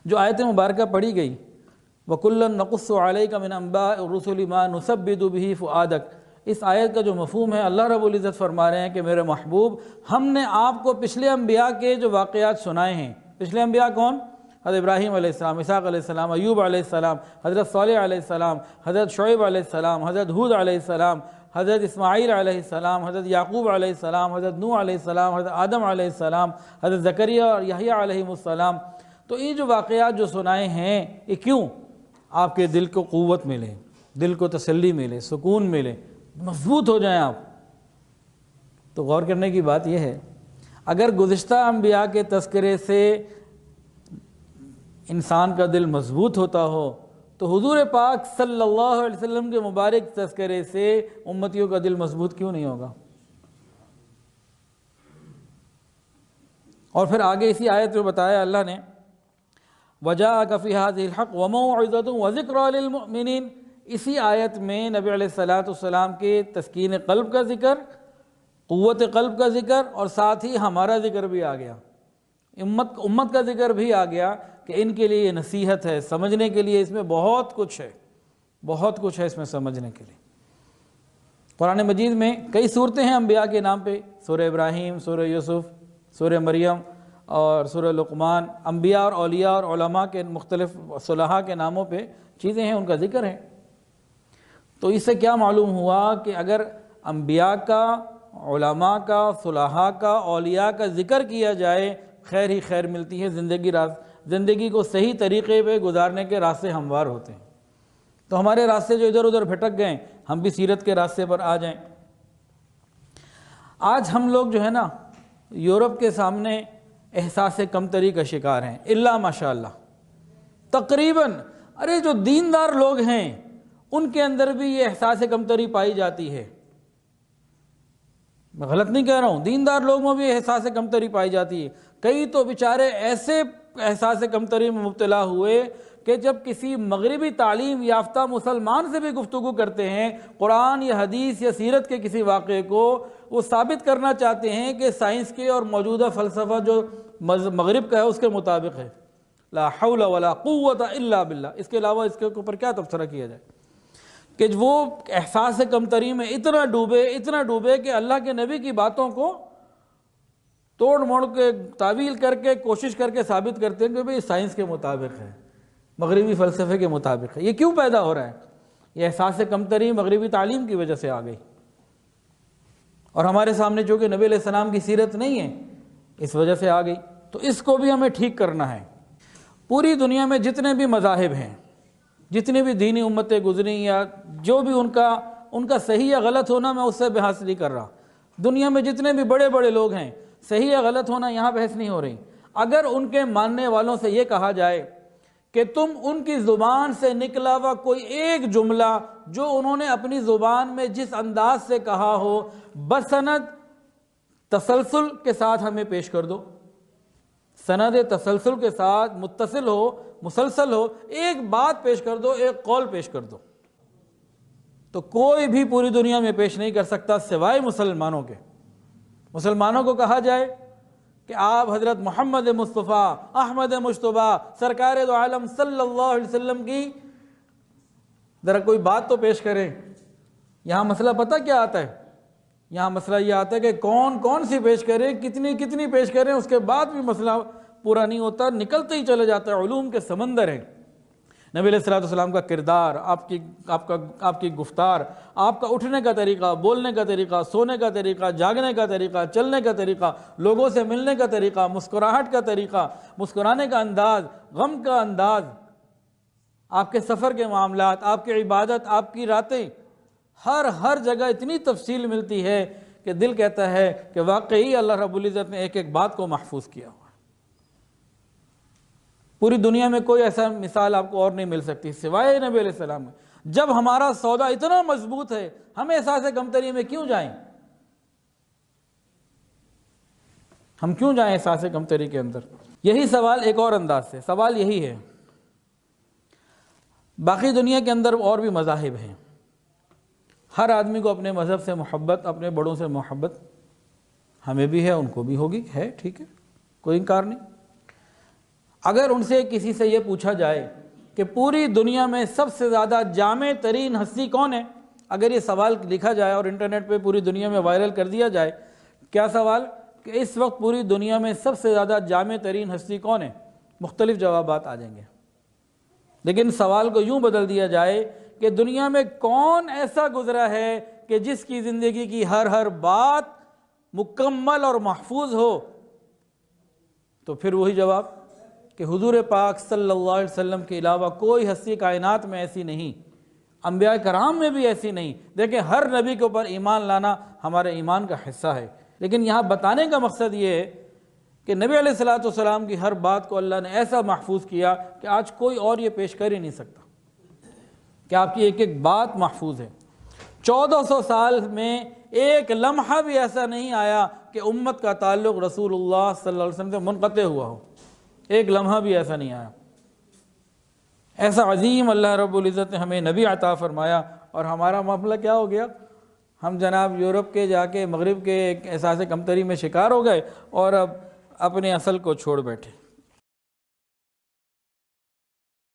جو آیت مبارکہ پڑھی گئی وَكُلًّا نَقُصُّ عَلَيْكَ مِنْ أَنْبَاءِ الرُّسُلِ مَا نُثَبِّتُ بِهِ فُؤَادَكَ، اس آیت کا جو مفہوم ہے، اللہ رب العزت فرما رہے ہیں کہ میرے محبوب، ہم نے آپ کو پچھلے انبیاء کے جو واقعات سنائے ہیں۔ پچھلے انبیاء کون؟ حضرت ابراہیم علیہ السلام، اسحاق علیہ السلام، ایوب علیہ السلام، حضرت صالح علیہ السلام، حضرت شعیب علیہ السلام، حضرت ہود علیہ السلام، حضرت اسماعیل علیہ السلام، حضرت یعقوب علیہ السلام، حضرت نوح علیہ السلام، حضرت آدم علیہ السلام، حضرت زکریا اور یحییٰ علیہ السلام۔ تو یہ جو واقعات جو سنائے ہیں، یہ کیوں؟ آپ کے دل کو قوت ملے، دل کو تسلی ملے، سکون ملے، مضبوط ہو جائیں آپ۔ تو غور کرنے کی بات یہ ہے، اگر گزشتہ انبیاء کے تذکرے سے انسان کا دل مضبوط ہوتا ہو تو حضور پاک صلی اللہ علیہ وسلم کے مبارک تذکرے سے امتیوں کا دل مضبوط کیوں نہیں ہوگا؟ اور پھر آگے اسی آیت میں بتایا اللہ نے وَجَاءَكَ فِي هَذِهِ الْحَقُّ وَمَوْعِظَةٌ وَذِكْرَىٰ لِلْمُؤْمِنِينَ، اسی آیت میں نبی علیہ السلام کے تسکین قلب کا ذکر، قوت قلب کا ذکر، اور ساتھ ہی ہمارا ذکر بھی آ گیا، امت کا ذکر بھی آ گیا کہ ان کے لیے یہ نصیحت ہے، سمجھنے کے لیے اس میں بہت کچھ ہے، بہت کچھ ہے اس میں سمجھنے کے لیے۔ قرآن مجید میں کئی صورتیں ہیں انبیاء کے نام پہ، سورہ ابراہیم، سورہ یوسف، سورہ مریم اور سورہ لقمان، انبیاء اور اولیاء اور علماء کے مختلف صلحاء کے ناموں پہ چیزیں ہیں، ان کا ذکر ہے۔ تو اس سے کیا معلوم ہوا کہ اگر انبیاء کا، علماء کا، صلحاء کا، اولیاء کا ذکر کیا جائے، خیر ہی خیر ملتی ہے، زندگی کو صحیح طریقے پہ گزارنے کے راستے ہموار ہوتے ہیں۔ تو ہمارے راستے جو ادھر ادھر بھٹک گئے، ہم بھی سیرت کے راستے پر آ جائیں۔ آج ہم لوگ جو ہے نا یورپ کے سامنے احساس کمتری کا شکار ہیں، الا ماشاءاللہ تقریباً۔ ارے جو دیندار لوگ ہیں ان کے اندر بھی یہ احساس کمتری پائی جاتی ہے، میں غلط نہیں کہہ رہا ہوں، دیندار لوگوں میں بھی احساس کمتری پائی جاتی ہے۔ کئی تو بیچارے ایسے احساس کمتری میں مبتلا ہوئے کہ جب کسی مغربی تعلیم یافتہ مسلمان سے بھی گفتگو کرتے ہیں، قرآن یا حدیث یا سیرت کے کسی واقعے کو وہ ثابت کرنا چاہتے ہیں کہ سائنس کے اور موجودہ فلسفہ جو مغرب کا ہے اس کے مطابق ہے، لا حول ولا قوت الا باللہ، اس کے علاوہ اس کے اوپر کیا تبصرہ کیا جائے، کہ وہ احساس کمتری میں اتنا ڈوبے کہ اللہ کے نبی کی باتوں کو توڑ موڑ کے تعویل کر کے کوشش کر کے ثابت کرتے ہیں کہ بھئی سائنس کے مطابق ہے، مغربی فلسفے کے مطابق ہے۔ یہ کیوں پیدا ہو رہا ہے؟ یہ احساس کمتری مغربی تعلیم کی وجہ سے آ گئی، اور ہمارے سامنے چونکہ نبی علیہ السلام کی سیرت نہیں ہے اس وجہ سے آ گئی۔ تو اس کو بھی ہمیں ٹھیک کرنا ہے۔ پوری دنیا میں جتنے بھی مذاہب ہیں، جتنی بھی دینی امتیں گزری، یا جو بھی ان کا صحیح یا غلط ہونا، میں اس سے بحث نہیں کر رہا، دنیا میں جتنے بھی بڑے بڑے لوگ ہیں، صحیح یا غلط ہونا یہاں بحث نہیں ہو رہی۔ اگر ان کے ماننے والوں سے یہ کہا جائے کہ تم ان کی زبان سے نکلا ہوا کوئی ایک جملہ جو انہوں نے اپنی زبان میں جس انداز سے کہا ہو، بسند تسلسل کے ساتھ ہمیں پیش کر دو، سند تسلسل کے ساتھ متصل ہو، مسلسل ہو، ایک بات پیش کر دو، ایک قول پیش کر دو، تو کوئی بھی پوری دنیا میں پیش نہیں کر سکتا سوائے مسلمانوں کے۔ مسلمانوں کو کہا جائے کہ آپ حضرت محمد مصطفیٰ احمد مجتبیٰ سرکار دو عالم صلی اللہ علیہ وسلم کی ذرا کوئی بات تو پیش کریں۔ یہاں مسئلہ پتہ کیا آتا ہے؟ یہاں مسئلہ یہ آتا ہے کہ کون سی پیش کریں، کتنی پیش کریں، اس کے بعد بھی مسئلہ پورا نہیں ہوتا، نکلتے ہی چلے جاتا ہے، علوم کے سمندر ہیں۔ نبی علیہ السلام کا کردار، آپ کی گفتار، آپ کا اٹھنے کا طریقہ، بولنے کا طریقہ، سونے کا طریقہ، جاگنے کا طریقہ، چلنے کا طریقہ، لوگوں سے ملنے کا طریقہ، مسکراہٹ کا طریقہ، مسکرانے کا انداز، غم کا انداز، آپ کے سفر کے معاملات، آپ کی عبادت، آپ کی راتیں، ہر جگہ اتنی تفصیل ملتی ہے کہ دل کہتا ہے کہ واقعی اللہ رب العزت نے ایک ایک بات کو محفوظ کیا ہوا ہے۔ پوری دنیا میں کوئی ایسا مثال آپ کو اور نہیں مل سکتی سوائے نبی علیہ السلام میں۔ جب ہمارا سودا اتنا مضبوط ہے، ہم احساس کمتری میں کیوں جائیں؟ ہم کیوں جائیں احساس کمتری کے اندر؟ یہی سوال ایک اور انداز سے، سوال یہی ہے، باقی دنیا کے اندر اور بھی مذاہب ہیں، ہر آدمی کو اپنے مذہب سے محبت، اپنے بڑوں سے محبت، ہمیں بھی ہے، ان کو بھی ہوگی، ہے، ٹھیک ہے، کوئی انکار نہیں۔ اگر ان سے کسی سے یہ پوچھا جائے کہ پوری دنیا میں سب سے زیادہ جامع ترین ہستی کون ہے، اگر یہ سوال لکھا جائے اور انٹرنیٹ پہ پوری دنیا میں وائرل کر دیا جائے، کیا سوال کہ اس وقت پوری دنیا میں سب سے زیادہ جامع ترین ہستی کون ہے، مختلف جوابات آ جائیں گے۔ لیکن سوال کو یوں بدل دیا جائے کہ دنیا میں کون ایسا گزرا ہے کہ جس کی زندگی کی ہر بات مکمل اور محفوظ ہو، تو پھر وہی جواب کہ حضور پاک صلی اللہ علیہ وسلم کے علاوہ کوئی ہستی کائنات میں ایسی نہیں، انبیاء کرام میں بھی ایسی نہیں۔ دیکھیں، ہر نبی کے اوپر ایمان لانا ہمارے ایمان کا حصہ ہے، لیکن یہاں بتانے کا مقصد یہ ہے کہ نبی علیہ الصلوۃ والسلام کی ہر بات کو اللہ نے ایسا محفوظ کیا کہ آج کوئی اور یہ پیش کر ہی نہیں سکتا کہ آپ کی ایک ایک بات محفوظ ہے۔ 1400 سال میں ایک لمحہ بھی ایسا نہیں آیا کہ امت کا تعلق رسول اللہ صلی اللہ علیہ وسلم سے منقطع ہوا ہو، ایک لمحہ بھی ایسا نہیں آیا۔ ایسا عظیم اللہ رب العزت نے ہمیں نبی عطا فرمایا، اور ہمارا معاملہ کیا ہو گیا؟ ہم جناب یورپ کے جا کے مغرب کے ایک احساس کمتری میں شکار ہو گئے اور اب اپنے اصل کو چھوڑ بیٹھے۔